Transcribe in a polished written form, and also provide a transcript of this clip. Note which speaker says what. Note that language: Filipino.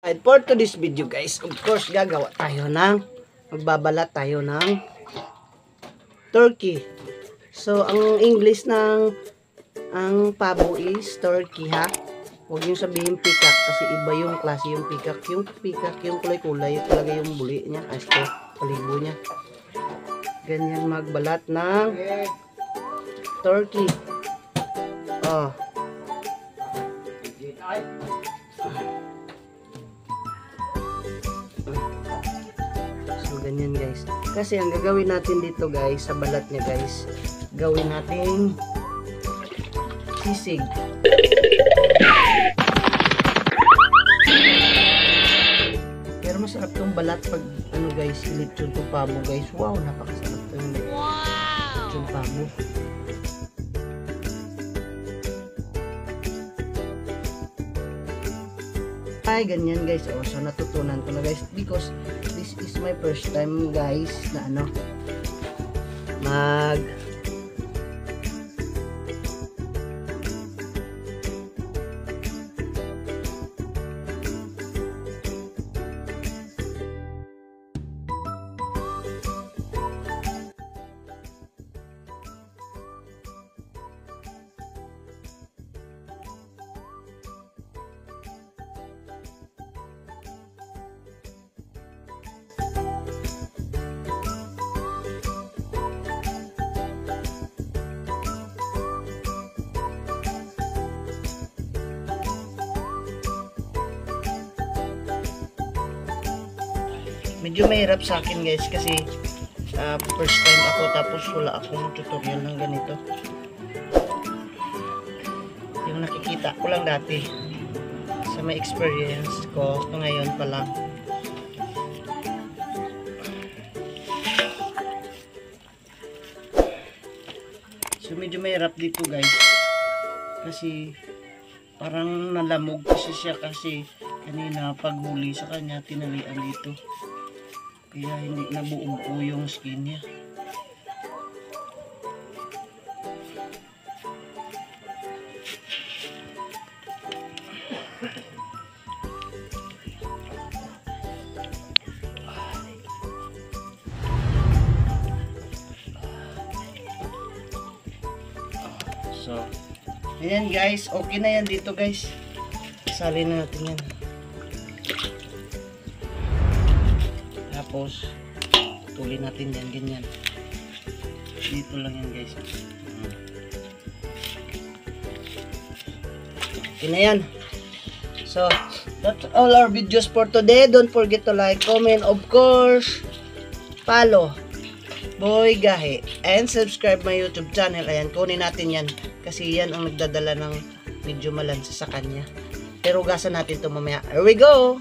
Speaker 1: For today's video guys, of course magbabalat tayo ng turkey. So ang English ng pabo is turkey ha. Huwag yung sabihin peacock kasi iba yung klase yung peacock. Yung peacock yung kulay-kulay talaga yung buli niya kasi palibo niya. Ganyan magbalat ng turkey. Oh. So ganyan guys. Kasi ang gagawin natin dito guys sa balat niya guys, gawin natin sisig. Pero masarap tong balat pag ano guys, lechon to pabo guys. Wow, napakasarap tong lechon pabo. Ay, ganyan guys. Oh, so natutunan ko na guys because this is my first time guys na medyo mahirap sa akin guys kasi first time ako tapos wala akong tutorial ng ganito. Yung nakikita ko lang dati sa may experience ko ito ngayon pa lang. So medyo mahirap dito guys kasi parang nalamog kasi siya kasi kanina paghuli sa kanya tinalian dito. Kaya hindi nabuo po yung skin niya. So, ayan guys, okay na yan dito guys. Salin na natin yan. Tapos tuloy natin yan ganyan. Dito lang yan guys. Okay na yan. So that's all our videos for today. Don't forget to like, comment, of course follow Boy Gahe and subscribe my YouTube channel. Ayan, kunin natin yan kasi yan ang nagdadala ng medyo malansa sa kanya. Pero gasan natin ito mamaya. Here we go!